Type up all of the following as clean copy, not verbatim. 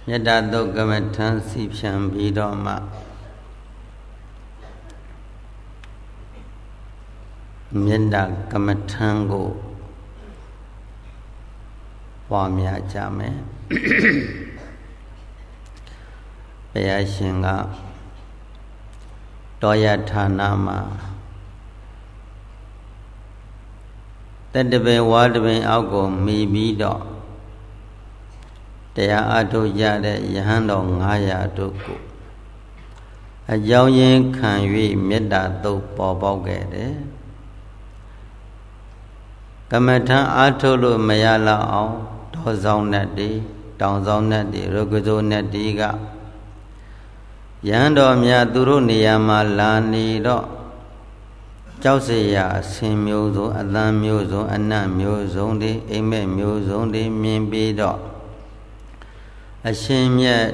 မေတ္တာသုတ်ကမ္မထံစီဖြံပြီးတော့မှမေတ္တာကမ္မထံကိုပွားများကြမယ်ဘုရားရှင်ကတောယဌာနမှာတပင်ဝါတပင်အောက်ကိုမှီပြီးတော့တရားအားထုတ်ကြတဲ့ယဟန်တော်900တို့ကိုအကြောင်းရင်းခံ၍မေတ္တာသုတ်ပေါ်ပေါက်ခဲ့တယ်ကမ္မထံအားထုတ်လို့မရလောက်အောင်ဒေါဆောင်နဲ့တည်းတောင်ဆောင်နဲ့တည်းရုပ်ကစိုးနဲ့တည်းကယဟန်တော်များသူတို့နေရာမှာလာနေတော့ကြောက်စရာအဆင်မျိုးစုံအသံမျိုးစုံအနတ်မျိုးစုံတွေအိမ်မက်မျိုးစုံတွေမြင်ပြီးတော့အရှင်မြတ်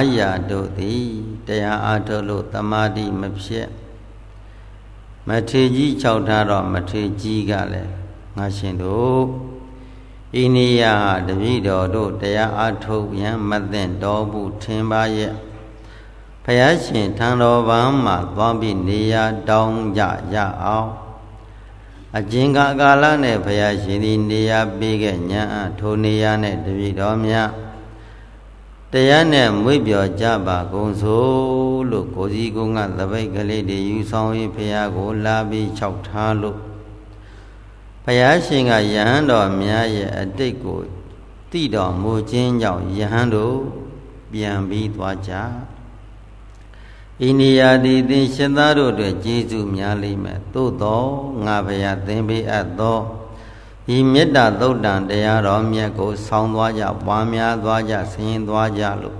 900တို့သည်တရားအားထုတ်လို့တမာတိမဖြစ်မထေကြီး၆ထားတော့မထေကြီးကလည်းငါရှင်တို့ဤနေရာတပည့်တော်တို့တရားအားထုတ်ရန်မသင့်တော်ဘူးထင်ပါရဲ့ဘုရားရှင်ထံတော်ဘာမှာသွားပြီးနေရာတောင်းကြရအောင်အကျဉ်းကာလနဲ့ဘုရားရှင်ဒီနေရာပေးခဲ့ညာထိုနေရာနဲ့တပည့်တော်များတရားနဲ့မွေ့ပြော်ကြပါကုန်စို့လို့ကိုကြီးကုန်းကသပိတ်ကလေးတွေယူဆောင်ပြီးဘုရားကိုလာပြီး၆ထားလို့ဘုရားရှင်ကယဟန်တော်များရဲ့အတိတ်ကိုသိတော်မူခြင်းကြောင့်ယဟန်တို့ပြန်ပြီးသွားကြဤနေရာသည်သင်ရှင်သားတို့အတွက်ကျေးဇူးများလိမ့်မယ်သို့သောငါဘုရားသင်ပေးအပ်သောဤမေတ္တာသုတ်တံတရားတော်မြတ်ကိုဆောင်းသွားကြပွားများသွားကြဆင်းသွားကြလို့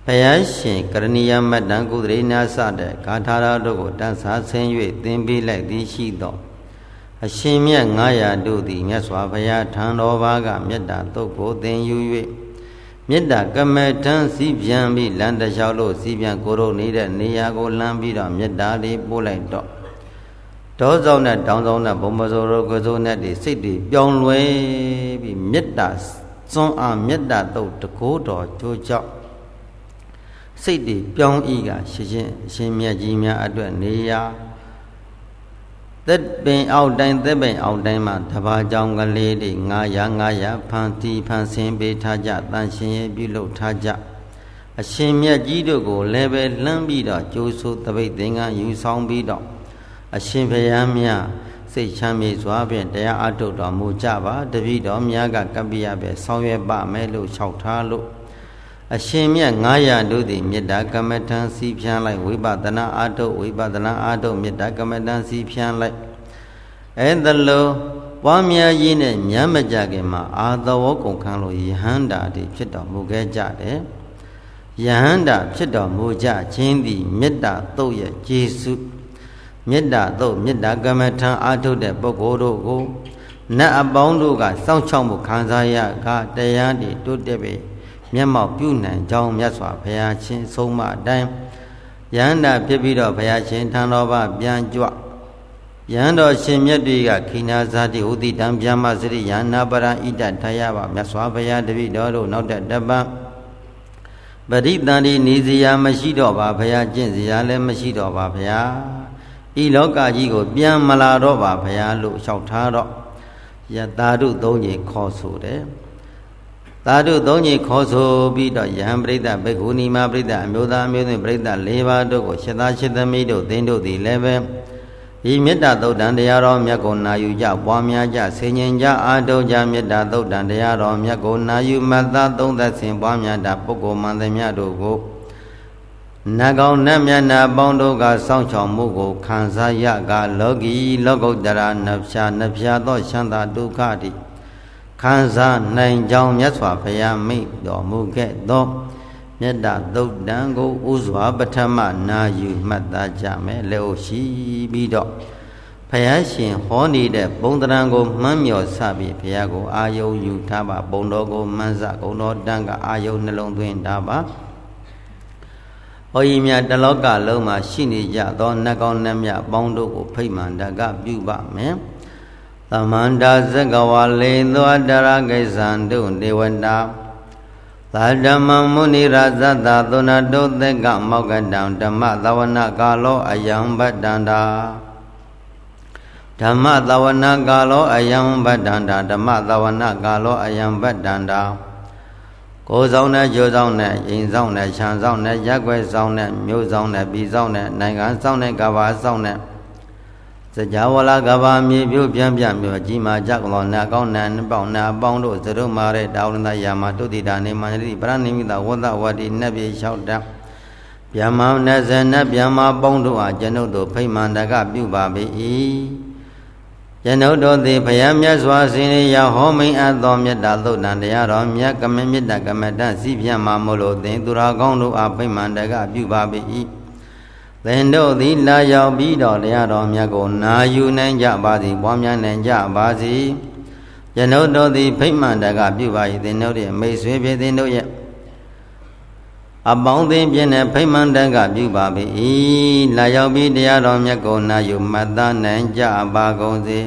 ဘုရားရှင်ကရဏီယမတ္တံကုသရေနာစတဲ့ဂါထာတော်တို့ကိုတန်ဆာဆင်း၍သင်ပေးလိုက်သည်ရှိသောအရှင်မြတ်900တို့သည်မြတ်စွာဘုရားထံတော်ဘာကမေတ္တာသုတ်ကိုသင်ယူ၍မေတ္တာကမ္မထံစီပြန်ပြီးလမ်းတစ်လျှောက်လို့စီပြန်ကိုရိုနေတဲ့နေရာကိုလမ်းပြီးတော့မေတ္တာလေးပို့လိုက်တော့ဒေါဆောင်နဲ့တောင်းဆောင်နဲ့ဘုံမစိုးရောကစိုးနဲ့ဒီစိတ်တွေပြောင်းလဲပြီးမေတ္တာစွမ်းအားမေတ္တာသုတ်တကိုးတော်ကြိုးကြောင့်စိတ်တွေပြောင်းဤကရှင်အရှင်မြတ်ကြီးများအတွက်နေရာသက်ပင်အောက်တိုင်းသက်ပင်အောက်တိုင်းမှာတပါးကြောင်ကလေးတွေ900ဖန်တီဖန်ဆင်းပေးထားကြတန်ရှင်ရဲ့ပြုလုပ်ထားကြအရှင်မြတ်ကြီးတို့ကိုလည်းပဲလှမ်းပြီးတော့ကြိုးဆိုတပိတ်သင်္ကန်းယူဆောင်ပြီးတော့အရှင်ဘုရားမြတ်စိတ်ချမ်းမြေစွာဖြင့်တရားအားထုတ်တော်မူကြပါတပည့်တော်များကကပ္ပိယပဲဆောင်ရွက်ပါမယ်လို့လျှောက်ထားလို့အရှင်မြတ်900တို့သည်မေတ္တာကမ္မထံစီဖြန်းလိုက်ဝိပဿနာအားထုတ်ဝိပဿနာအားထုတ်မေတ္တာကမ္မထံစီဖြန်းလိုက်အဲ့ဒါလို့ပွားများကြီးနဲ့ညမ်းမကြခင်မှာအာသဝကုန်ခန်းလို့ယဟန္တာတွေဖြစ်တော်မူခဲ့ကြတယ်ယဟန္တာဖြစ်တော်မူကြခြင်းသည်မေတ္တာသုတ်ရဲ့ကျေးဇူးမေတ္တာသုတ်မေတ္တာကမ္မထံအားထုတ်တဲ့ပုဂ္ဂိုလ်တို့ကိုနတ်အပေါင်းတို့ကစောင့်ရှောက်မှုခံစားရကတရားတွေတိုးတက်ပြီးမျက်မှောက်ပြုနိုင်ကြောင်းမြတ်စွာဘုရားရှင်ဆုံးမအတိုင်းယဟန္တာဖြစ်ပြီးတော့ဘုရားရှင်ထံတော်ဘာပြန်ကြွယဟန်တော်ရှင်မြတ်တွေကခိနာဇာတိဥတိတံဗျာမစရိယနာပရဣတထယပါမြတ်စွာဘုရားတပည့်တော်တို့နောက်တပတ်ပရိသန္တိနေစရာမရှိတော့ပါဘုရားကျင့်စရာလည်းမရှိတော့ပါဘုရားဤလောကကြီးကိုပြန်မလာတော့ပါဘုရားလို့လျှောက်ထားတော့ယသာဓုသုံးကြီးခေါ်ဆိုတယ်သာဓုသုံးကြီးခေါ်ဆိုပြီးတော့ယဟန်ပရိသတ်ဘေကုဏီမပရိသတ်အမျိုးသားအမျိုးသမီးပရိသတ်၄ပါးတို့ကိုရှစ်သားရှစ်သမီးတို့သင်တို့သည်လည်းပဲဤမေတ္တာသုတ်တံတရားတော်မြတ်ကိုနာယူကြပွားများကြဆင်ញင်ကြအားထုတ်ကြမေတ္တာသုတ်တံတရားတော်မြတ်ကိုနာယူမှတ်သားသုံးသပ်ဆင်ပွားများတာပုဂ္ဂိုလ်မှန်သမျှတို့ကိုနတ်ကောင်းနတ်မြတ်နာပေါင်းတို့ကစောင့်ချောင်မှုကိုခံစားရကလောကီလောကုတ္တရာနဖျာသောချမ်းသာဒုက္ခတိခံစားနိုင်ကြောင်းမြတ်စွာဘုရားမိန့်တော်မူခဲ့သောမေတ္တာသုတ်တံကိုဥစွာပထမနာယူမှတ်သားကြမယ်လက်အိုရှိပြီးတော့ဘုရားရှင်ဟောနေတဲ့ဘုံတရံကိုမှန်းမြော်စပြီးဘုရားကိုအာယုံယူထားပါဘုံတော်ကိုမှန်းစဂုံတော်တန်းကအာယုံနှလုံးသွင်းထားပါဟောဤမြတ်တလောကလုံးမှာရှိနေကြသောနတ်ကောင်းနတ်မြတ်ပေါင်းတို့ကိုဖိတ်မှန်တကပြုပါမယ်သမန္တာဇဂဝါလေသောတရကိစ္ဆန္တုဒေဝတာ သာဓမ္မမုနိရာဇတသုဏတုသက်ကမောက္ကတံဓမ္မသဝနကာလောအယံဗတ္တန္တာဓမ္မသဝနကာလောအယံဗတ္တန္တာဓမ္မသဝနကာလောအယံဗတ္တန္တာကိုယ်ဆောင်နဲ့ကြိုးဆောင်နဲ့အိမ်ဆောင်နဲ့ခြံဆောင်နဲ့ရက်ွက်ဆောင်နဲ့မြို့ဆောင်နဲ့ပြည်ဆောင်နဲ့နိုင်ငံဆောင်နဲ့ကဘာဆောင်နဲ့စကြဝဠာကဘာမြေပြုပြန်မြို့ကြီးမာကြကလောနာကောင်းနံပေါင်းနာပေါင်းတို့သရုမာရဲတာဝရဏယာမတုတိတာနေမန္တိပရဏိမိတဝတ္တဝတိနတ်ပြေလျှောက်တံဗျမ္မာ20နတ်ဗျမ္မာပေါင်းတို့အားကျွန်ုပ်တို့ဖိမှန်တကပြုပါပေ၏ကျွန်ုပ်တို့သည်ဘုရားမြတ်စွာဘုရားဟောမိန်အပ်သောမေတ္တာသုတ်တံတရားတော်မြတ်ကမမေတ္တာကမ္မတစီပြတ်မှာမို့လို့သင်သူတော်ကောင်းတို့အားဖိမှန်တကပြုပါပေ၏သင်တို့သည်လာရောက်ပြီးတော့တရားတော်မြတ်ကိုနာယူနိုင်ကြပါသည်ပွားများနိုင်ကြပါစေကျွန်ုပ်တို့သည်ဖိမှန်တကပြုပါ၏သင်တို့ရဲ့မိတ်ဆွေဖြစ်သင်တို့ရဲ့အပေါင်းအသင်းပြည့်နဲ့ဖိမှန်တကပြုပါပေ၏လာရောက်ပြီးတရားတော်မြတ်ကိုနာယူမှတ်သားနိုင်ကြပါကုန်စေ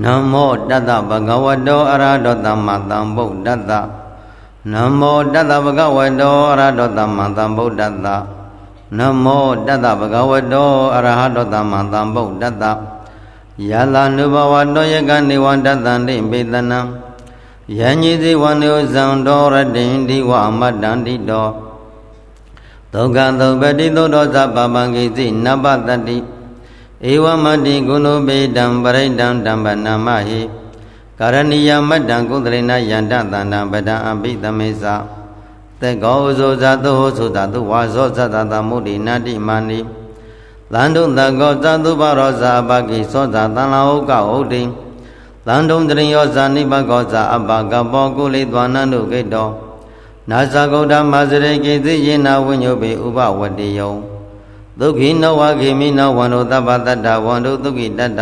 နမောတတ္တဗဂဝတောအရဟတောသမ္မာသမ္ဗုဒ္ဓတ္တနမောတတ္တဗဂဝတောအရဟတောသမ္မာသမ္ဗုဒ္ဓတ္တနမောတတ္တဗဂဝတောအရဟတောသမ္မာသမ္ဗုဒ္ဓတ္တယလာနုဘဝတောယကနေဝန္တတံတိပေတနံယဉ္ဇိဇိဝန္တောဇံတော်ရတိန္တိဝအမတ္တန္တိတောဒုက္ခသုပတိသုတောသဗ္ဗပံကိသိနပတ္တိဧဝမတ္တိကုဏုပေတံပရိဒံဓမ္မနာမဟိကာရဏီယမတ္တံကုသလေနယန္တသန္တံပဒံအဘိသမေသသေကောဥဇောဇသုဟောသုတသုဝါဇောဇတသမုဒိနာတိမာနိသန္တုတကောဇသုဘရောဇအပကိသောဇသံလာဟုကဟုတ်တိသန္တုံတရိယောဇာနိဘကောဇအပကဘောကုလိသွာနန္တုကိတောနာဇဂௌတမဇရေကိသိယေနဝိညုပေဥပဝတ္တိယောဒုက္ခိနဝခေမိနဝန္တောသဗ္ဗတတ္တဝန္တုဒုက္ခိတတ္တ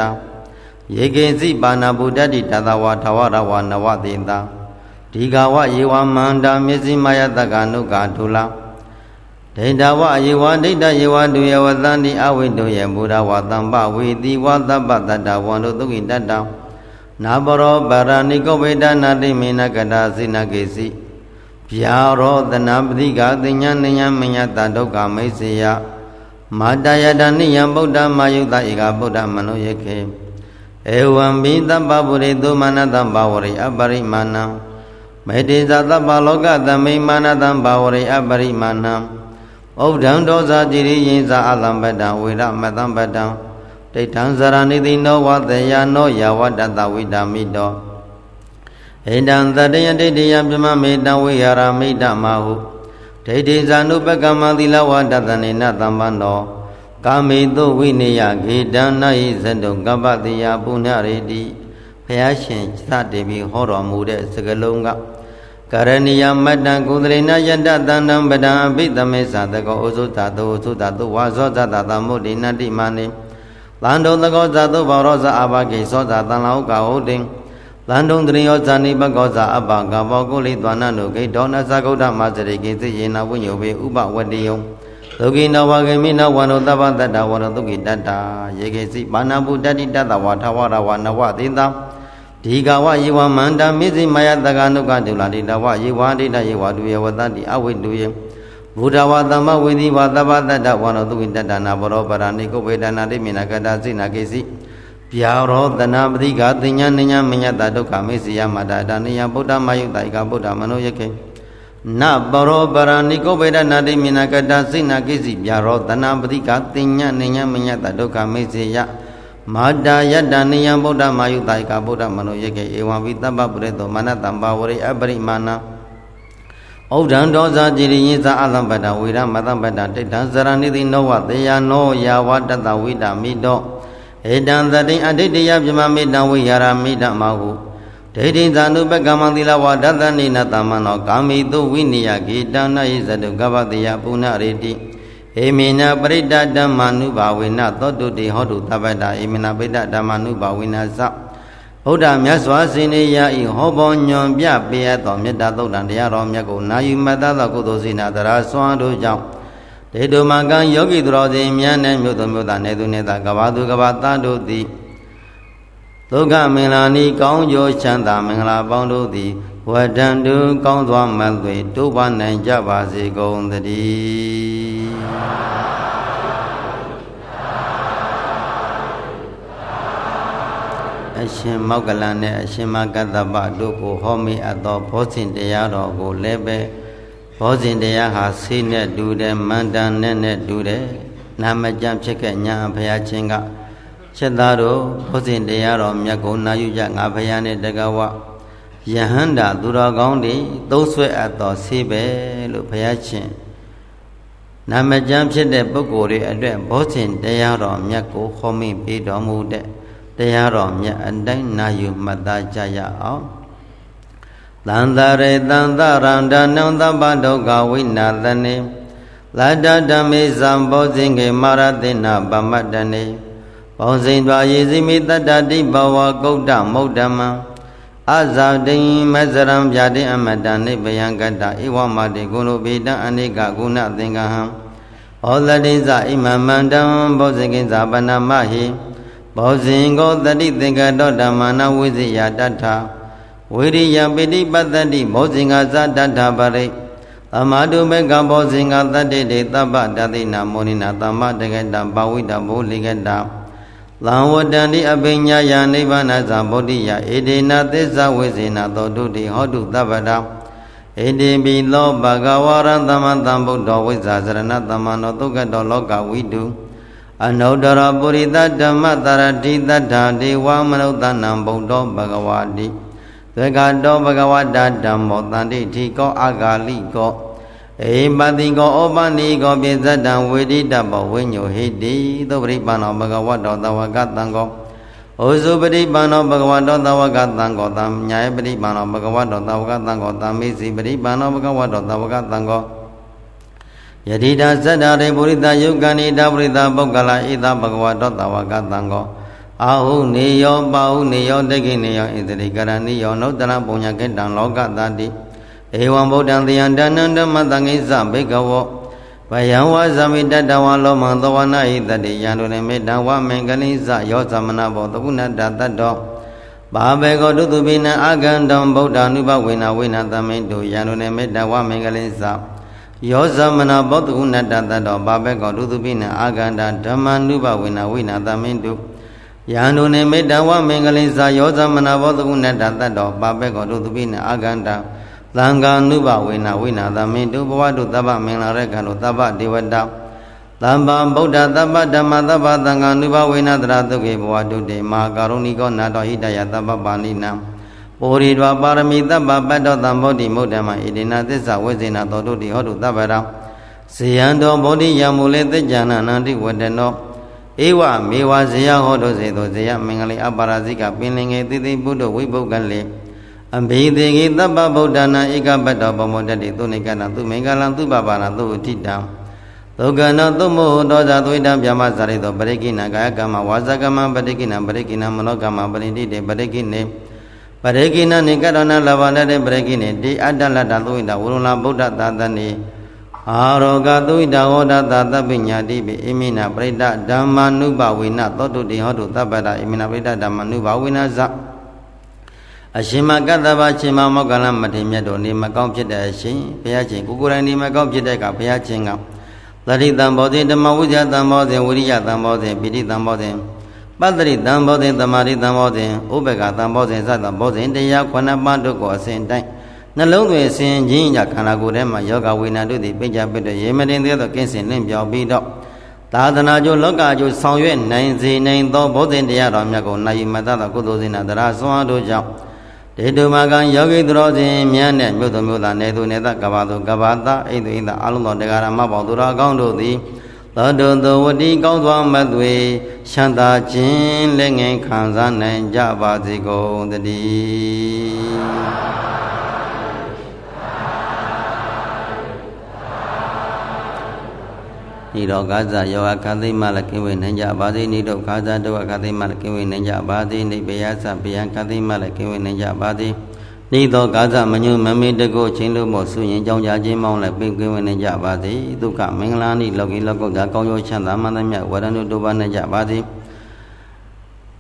ယေကေစီပါဏဗုဒ္ဓတိတတဝါထဝရဝနဝတေတံဒီဃဝယေဝမန္တာမျက်စိမယတကနုကာထုလာဒိဋ္ဌဝယေဝဒိဋ္ဌယေဝဒုယဝသန္တိအဝိတုယေမူရဝသံပဝေတိဝသဗ္ဗတတ္တဝန္တုဒုက္ခိတတ္တနာပရောပရဏိကောဝေဒနာတိမေနကတာစိနကေစီဗျာရောတနာပတိကသိညာနိယမညတဒုက္ခမိတ်စေယမာတယတနိယံဗုဒ္ဓမာယုတဧကဗုဒ္ဓမနောယခေဧဝံဘိသဗ္ဗပုရိသုမာနတံဘာဝရိအပရိမာဏံမေတ္တိဇသဗ္ဗလောကသမိမာနတံဘာဝရိအပရိမာဏံဩဒံဒောဇာတိရိယိဇာအလံပတံဝေရမတံပတံဒိဋ္ဌံဇရဏိတိနောဝသေယနောယဝတ္တတဝိဒာမိတောဣဒံတတယဒိဋ္ဌိယပြမမေတံဝိဟာရမိတ္တမဟုဒိဋ္ဌိဇာနုပကမ္မသီလဝတ္တတနေနသမ္ပန္နောကာမေတုဝိနေယဂေတံနာဟိဇတုကပ္ပတိယပုဏ္ဏရေတိဘုရားရှင်စတင်ပြီးဟောတော်မူတဲ့စကားလုံးကကာရဏီယမတ္တံကုသလေနယတ္တသန္တံပဒံအဘိသမေသတကောဩဇုတသောသုတသုဝါဇောဇတသမုဒိနတိမာနိသန္တုတကောဇသုဘောရောဇအဘကိသောဇသံလောကဟုတ်တိသန္တုတရိယောဇာနိဘကောဇအဘကဘောကုလိသွာနနုဂိတောနသဂௌတမစရိကိသိယေနဝိညုဘေဥပဝတ္တိယံဒုက္ခိနဝဂေမိနဝန္တောသဗ္ဗတတ္တဝန္တောဒုက္ခိတတ္တယေကေစီပါဏဗုဒ္ဓတိတတ္တဝါထဝရဝနဝသေတံဒီဃဝယေဝမန္တမေဇိမယတကနုကတုလာတိတဝယေဝဒိဋ္ဌယေဝဒုယေဝတ္တိအဝိတုယေဘုဒ္ဓဝါသမ္မဝေတိဝါသဗ္ဗတတ္တဝန္တောဒုက္ခိတတ္တနာဘောရောပရဏိကုဝေဒနာတိမေနကတာစိနာကေစီဗျာရောတနာပတိကသိညာနိညာမညတဒုက္ခမေစီယမတာဒါနိယဗုဒ္ဓမယုတဧကဗုဒ္ဓမနောယခေနပရောပရဏိကုဝေဒနာတိမေနကတာစိနာကေစီဗျာရောတနာပတိကသိညာနိညာမညတဒုက္ခမေစီယမာတာယတ္တနိယံဗုဒ္ဓမာယုတဧကဗုဒ္ဓမနောယကေဧဝံဝိသဗ္ဗပုရိသောမာနတံဘာဝရိအပရိမာဏဩဒံဒောဇာจิริယိဇာအလံပတ္တဝေရမတံပတ္တတိဋ္ဌံဇရဏိတိနောဝသေယနောယာဝတ္တဝိဒာမိတောဧတံသတိအဋ္ဌိတယပြမမေတံဝိဟာရမိတမဟုဒိဋ္ဌိဇာနုပကမ္မသီလဝဒသနိနတမနောကာမိတုဝိနိယဂေတံနဟိဇတုကပ္ပတိယပုဏ္ဏရေတိဧမေနပရိဒဓမ္မနုဘာဝေနသောတုတိဟောတုသဗ္ဗတဧမေနပိဒဓမ္မနုဘာဝေနသဗုဒ္ဓမြတ်စွာဘုရား၏ဟောပေါ်ညွန်ပြပေးသောမေတ္တာသုတ်တံတရားတော်မြတ်ကိုနာယူမှတ်သားသောကုသိုလ်စေနာတရာစွမ်းတို့ကြောင့်ဒေတုမကံယောဂီသူတော်စင်များနဲ့မြို့သူမြို့သားနေသူနေသားကဘာသူကဘာသားတို့သည်ဒုက္ခမင်္ဂလာနီကောင်းကျိုးချမ်းသာမင်္ဂလာပေါင်းတို့သည် ဝတ္တန္တုကောင်းစွာမှတ်သွေတိုးပါနိုင်ကြပါစေကုန်သတည်းအရှင်မောက္ကလန်နဲ့အရှင်မကတ္တပတို့ကိုဟောမိအပ်သောဘောဇဉ်တရားတော်ကိုလည်းပဲဘောဇဉ်တရားဟာဆေးနဲ့တူတယ်မန္တန်နဲ့တူတယ်နာမကျမ်းဖြစ်ခဲ့ညာဘုရားချင်းကချက်သားတို့ဘောဇဉ်တရားတော်မြတ်ကိုနာယူကြငါဘုရားနဲ့တကဝယဟန္တာသူတော်ကောင်းတွေသုံးဆွဲအပ်တော်ဆေးပဲလို့ဘုရားချင်းနာမကျမ်းဖြစ်တဲ့ပုဂ္ဂိုလ်တွေအတွက်ဘောဇဉ်တရားတော်မြတ်ကိုဟောမိပေးတော်မူတဲ့တရားတော်မြတ်အတိုင်းနာယူမှတ်သားကြရအောင်သန္တရေသန္တရန္ဒနံသဗ္ဗဒုက္ခဝိနာသနေလတ္တဓမ္မေဇံဘောဇင်ကေမာရသေနဗမတ္တနေဘောဇင်တွာယေစီမိတတ္တတိဘဝကုဋ္ဌမုဒ္ဓမံအဇာတိမဇရံဗျာတိအမတနိဗယံကတ္တဧဝမတိကုဏုပိတံအနိကကုဏသင်္ကဟံဩသတိဇဣမမန္တံဘောဇင်ကိဇာပနမဟိဘောဇင်ကိုတတိသင်္ကတောဓမ္မနာဝိဇိယတထဝိရိယပိဋိပတ္တိဘောဇင်ကဇတထပရိသမာတုမေကဘောဇင်ကတတ္တိတေသဗ္ဗတတိနာမောနိနာသမ္မတကတဘာဝိတဘောလိကတသံဝတ္တန္တိအပိညာယနိဗ္ဗာန်ဇာဗောဓိယဧဒေနသစ္စာဝိဇေနသောတုတိဟောတုသဗ္ဗတာဧတေပိသောဘဂဝရံသမ္မံသမ္ဗုဒ္ဓဝိဇ္ဇာစရဏသမ္မံသောသုက္ကတောလောကဝိတုအနုတ္တရပုရိသဓမ္မတရတိတ္ထာဒေဝမနုဿနံဗုဒ္ဓောဘဂဝတိသက္ကတောဘဂဝတာဓမ္မောတန္တိထိကောအာဂါလိကောဧပတိကောဩပနိကောပိဇတံဝေဒိတဘောဝိညုဟိတိသုပရိပန္နောဘဂဝတောသဝကတံကောဩဇုပရိပန္နောဘဂဝတောသဝကတံကောသံညာယပရိပန္နောဘဂဝတောသဝကတံကောသံမိစီပရိပန္နောဘဂဝတောသဝကတံကောယတိတာဇတ္တရေပုရိသယုတ်ကဏိတာပုရိသပုဂ္ဂလာဣသဘဂဝတောသဝကတံကောအာဟုနေယောပါဟုနေယောတကိနေယောဣတိကရဏိယောနုတ္တရပုညကေတံလောကတတိဧဝံဗုဒ္ဓံတိယံတဏ္ဍဓမ္မတံကိစ္စဘိကဝောဗယံဝဇမိတတဝါလောမံသဝနာဟိတတိယံတုနေမေတ္တဝမင်္ဂလိစ္စယောသမနာဘောသကုဏတတ္တောဘာဘေကောတုတုပိနံအာဂန္တံဗုဒ္ဓ ानु ဘဝေနဝေနသမိတုယံတုနေမေတ္တဝမင်္ဂလိစ္စယောသမနာဘောသကုဏတတ္တောဘာဘေကောတုတုပိနံအာဂန္တံဓမ္မ ानु ဘဝေနဝေနသမိတုယံတုနေမေတ္တဝမင်္ဂလိစ္စယောသမနာဘောသကုဏတတ္တောဘာဘေကောတုတုပိနံအာဂန္တံသံဃာနုဘဝေနဝိနာသမိတုဘဝတုသဗ္ဗမင်္ဂလာရကံတို့သဗ္ဗဒေဝတာသမ္ဗံဗုဒ္ဓသဗ္ဗဓမ္မသဗ္ဗသံဃာနုဘဝေနတရာသုခေဘဝတုတေမဟာကာရုဏိကောနာတောဟိတယသဗ္ဗပါဏိနံပုရိဒဝပါရမီသဗ္ဗပတ္တောသံဗောဓိမုဒ္ဓမဣတိနာသစ္စာဝေဇေနသောတုတိဟောတုသဗ္ဗရံဇေယံတောဗောဓိယမူလေသစ္စာနန္တိဝတ္တနောဧဝမေဝဇေယဟောတုစေတောဇေယမင်္ဂလိအပါရဇိကပင်လင်ငယ်တိတိပုဒ္ဓဝိပုဂ္ဂလေအဘိသေကိသဗ္ဗဗုဒ္ဓနာဧကပတ္တောပမောတတိသုနေကတံသူမင်္ဂလံသူပပါဏသုဋ္ဌိတံဒုက္ခနောသုမောတောဇာသွေတံဗျမဇာရိတောပရိကိဏကာယကမ္မဝါဇကမ္မပရိကိဏပရိကိဏမနောကမ္မပရိတိတေပရိကိဏေပရိကိဏနိကတောနလဘာနတေပရိကိဏေတိအတ္တလတ္တသုဝိတဝရုဏဗုဒ္ဓသာသနေအာရောဂသုဝိတဟောဒသာသပညာတိပိဣမိနာပရိဒဓမ္မာနုဘဝေနသောတုတိဟောတုသဗ္ဗတဣမိနာပရိဒဓမ္မာနုဘဝေနဇအရှင်မကတ္တဗရှင်မမောကလမထေမြတ်တို့နေမကောင်းဖြစ်တဲ့အရှင်ဘုရားရှင်ကိုယ်တိုင်နေမကောင်းဖြစ်တဲ့ကဘုရားရှင်ကသတိတံဘောဇင်ဓမ္မဝိဇ္ဇာတံဘောဇင်ဝိရိယတံဘောဇင်ပိဋိတံဘောဇင်ပတ္တိတံဘောဇင်သမာဓိတံဘောဇင်ဥပ္ပကတံဘောဇင်သတ္တဘောဇင်တရားခုနှစ်ပါးတို့ကိုအစဉ်တိုင်းနှလုံးသွင်းဆင်ခြင်းကြခန္ဓာကိုယ်ထဲမှာယောဂဝိညာဉ်တို့သည်ပိကြပိတ္တရေမတင်သေးသောကင်းစင်လင့်ပြောင်းပြီးတော့သာသနာကျိုးလောကကျိုးဆောင်ရွက်နိုင်စေနိုင်သောဘောဇင်တရားတော်မြတ်ကိုနိုင်မတတ်သောကုသိုလ်စေနာတရားဆွမ်းအားတို့ကြောင့်ဒေတုမကံယောဂီသူတော်စင်မြတ်နဲ့မြို့သူမြို့သားနေသူနေသကဘာသူကဘာသာအိတ်သူအိတ်သားအလုံးတော်တရားရမပေါင်းသူတော်ကောင်းတို့သည်သောတုသောဝတိကောင်းစွာမသွေချမ်းသာခြင်းလက်ငယ်ခံစားနိုင်ကြပါစေကုန်သတည်းဤတော်ကာဇယောဂခသိမလကင်းဝေနိုင်ကြပါစေဤတော်ကာဇဒုက္ခခသိမလကင်းဝေနိုင်ကြပါစေနိဗ္ဗယသဗ္ဗယံခသိမလကင်းဝေနိုင်ကြပါစေဤတော်ကာဇမညုမမေတကုချင်းလို့မို့ဆိုရင်ကြောင်းကြခြင်းမောင်းလည်းပြင်ကင်းဝေနိုင်ကြပါစေဒုက္ခမင်္ဂလာနိလောကီလောကုတ္တကောင်းကျိုးချမ်းသာမှန်သမျှဝရဏုတို့ပါနိုင်ကြပါစေ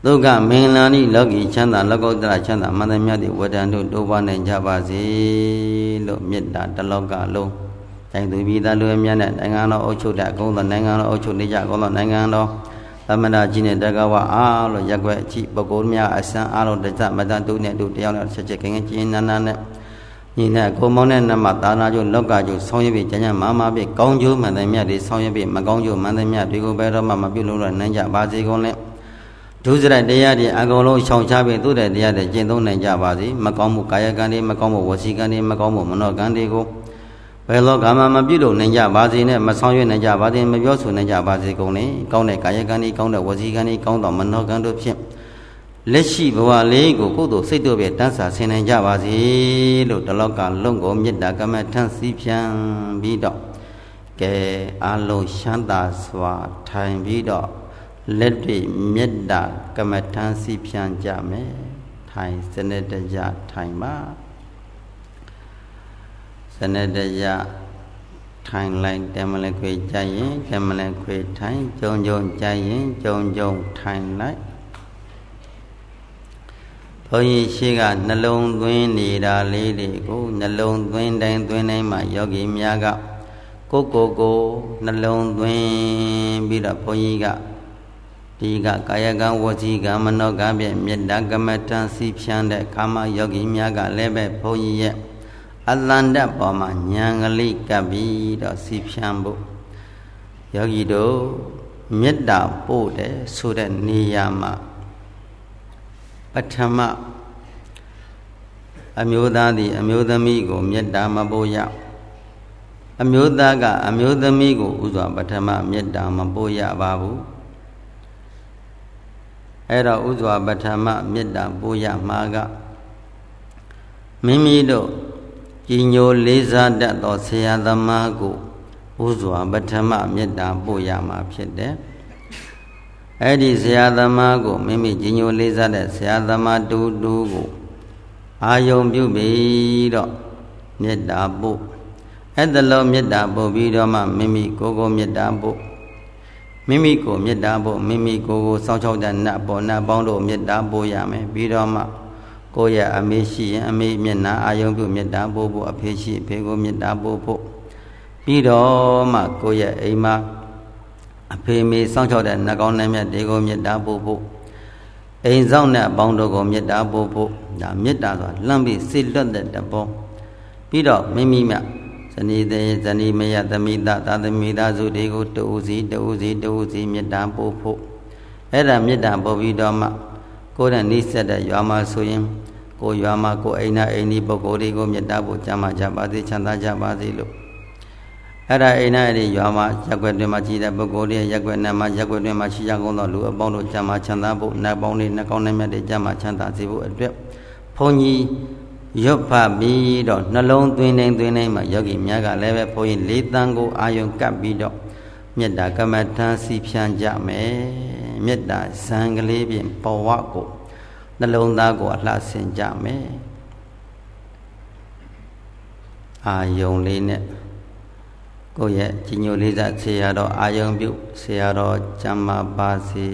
ဒုက္ခမင်္ဂလာနိလောကီချမ်းသာလောကုတ္တရချမ်းသာမန္တမြတ်တိဝတ္တန်တို့တိုးပွားနိုင်ကြပါစေလို့မေတ္တာတလောကလုံးတိုင်းသူပြည်သားလူအများနဲ့နိုင်ငံတော်အုပ်ချုပ်တဲ့အကုန်သောနိုင်ငံတော်အုပ်ချုပ်နေကြအကုန်သောနိုင်ငံတော်သမဏကြီးနဲ့တက္ကဝအားလို့ရက်ွက်ကြည့်ပုဂ္ဂိုလ်များအစံအားလုံးတစ္ဆမတန်တုနဲ့တို့တရားနဲ့ချက်ချက်ခင်ခင်ကျင်းနာနာနဲ့ညီနဲ့ကိုမောင်းတဲ့နမသာနာကျိုးလောကကျိုးဆောင်းရပြီကျမ်းမာမာပြီကောင်းကျိုးမှန်တယ်မြတ်တွေဆောင်းရပြီမကောင်းကျိုးမှန်တယ်မြတ်တွေကိုဘယ်တော့မှမပြုလို့တော့နိုင်ကြပါစေကုန်နဲ့ဒုစရိုက်တရားတွေအကုန်လုံးရှောင်ရှားပြီးသူ့တဲ့တရားတွေကျင့်သုံးနိုင်ကြပါစေမကောင်းမှုကာယကံတွေမကောင်းမှုဝစီကံတွေမကောင်းမှုမနောကံတွေကိုဘယ်လောကမှမပြုလို့နိုင်ကြပါစေနဲ့မဆောင်ရွက်နိုင်ကြပါစေမပြောဆိုနိုင်ကြပါစေကုန်နဲ့ကောင်းတဲ့ကာယကံတွေကောင်းတဲ့ဝစီကံတွေကောင်းသောမနောကံတို့ဖြင့်လက်ရှိဘဝလေးကိုကိုယ်တို့စိတ်တို့ပဲတန်းစာဆင်နိုင်ကြပါစေလို့တလောကလုံးကိုမေတ္တာကမ္မထံစီဖြံပြီးတော့ကဲအလုံးရှမ်းသာစွာထိုင်ပြီးတော့လက်တွေမေတ္တာကမ္မထံစီဖြံကြမယ်ထိုင်စနစ်တကျထိုင်ပါစနစ်တကျထိုင်လိုက်တယ်မလဲခွေကြရင်တယ်မလဲခွေထိုင်ကြုံကြုံကြရင်ကြုံကြုံထိုင်လိုက်ဘုန်းကြီးရှိကနှလုံးသွင်းနေတာလေးတွေကိုနှလုံးသွင်းတိုင်းမှာယောဂီများကကိုနှလုံးသွင်းပြီးတော့ဘုန်းကြီးကဒီကကာယကံဝစီကံမနောကံဖြင့်မေတ္တာကမ္မထံစီဖြန်းတဲ့ခါမှယောဂီများကလည်းပဲဘုန်းကြီးရဲ့အလန္တပေါ်မှာဉာဏ်ကလေးကပ်ပြီးတော့စီဖြန်းဖို့ယောဂီတို့မေတ္တာပို့တယ်ဆိုတဲ့နေရာမှာပထမအမျိုးသားသည်အမျိုးသမီးကိုမေတ္တာမပို့ရအမျိုးသားကအမျိုးသမီးကိုဥစွာပထမမေတ္တာမပို့ရပါဘူးအဲ့တော့ဥစွာပထမမေတ္တာပို့ရမှာကမိမိတို့ကြီးညိုလေးစားတတ်သောဆရာသမားကိုဥစွာပထမမေတ္တာပို့ရမှာဖြစ်တယ်အဲ့ဒီဆရာသမားကိုမိမိကြီးညိုလေးစားတဲ့ဆရာသမားတူကိုအာယုံပြုပြီးတော့မေတ္တာပို့အဲ့ဒါလိုမေတ္တာပို့ပြီးတော့မှမိမိကိုမေတ္တာပို့မိမိကိုမေတ္တာပို့မိမိကိုစောင့်ရှောက်တဲ့နတ်ပေါ်နတ်ပေါင်းတို့မေတ္တာပို့ရမယ်ပြီးတော့မှကိုယ့်ရဲ့အမေရှိရင်အမေမျက်နှာအာယုံပြုမေတ္တာပို့ဖို့အဖေရှိအဖေကိုမေတ္တာပို့ဖို့ပြီးတော့မှကိုယ့်ရဲ့အိမ်မှာအဖေမေစောင့်ရှောက်တဲ့နှကောင်းနှမြတ်တွေကိုမေတ္တာပို့ဖို့အိမ်ဆောင်တဲ့အပေါင်းတို့ကိုမေတ္တာပို့ဖို့ဒါမေတ္တာဆိုတာလှမ်းပြီးစိတ်လွတ်တဲ့တဘောပြီးတော့မိမိမြဇနီးတဲ့ဇနီးမယသမိသားသာသမီသားစုတွေကိုတူစီမေတ္တာပို့ဖို့အဲ့ဒါမေတ္တာပို့ပြီးတော့မှကိုယ်နဲ့နှိစက်တဲ့ရွာမှာဆိုရင်ကိုရွာမှာကိုအိမ်နာအိမ်ဒီပုဂ္ဂိုလ်တွေကိုမေတ္တာပို့ကြမှာကြပါစေချမ်းသာကြပါစေလို့အဲ့ဒါအိမ်နာအိမ်ဒီရွာမှာရက်ွက်တွင်မှာရှိတဲ့ပုဂ္ဂိုလ်တွေရက်ွက်နဲ့မှာရက်ွက်တွင်မှာရှိကြကုန်သောလူအပေါင်းတို့ကြမှာချမ်းသာဖို့နတ်ပေါင်းတွေနှကောင်းနှမြတ်တွေကြမှာချမ်းသာစေဖို့အတွက်ဘုန်းကြီးရွတ်ဖတ်ပြီးတော့နှလုံးသွင်းတိုင်းမှာယောဂီများကလည်းပဲဘုန်းကြီးလေးတန်းကိုအာယုံကပ်ပြီးတော့မေတ္တာကမ္မထံစီဖြန်းကြမယ်မေတ္တာဇံကလေးဖြင့်ဘဝကိုနှလုံးသားကိုအလှဆင်ကြမယ်အာယုံလေးနဲ့ကိုယ့်ရဲ့ကြီးညိုလေးစားဆရာတော်အာယုံပြုဆရာတော်ကျမ်းမာပါစေ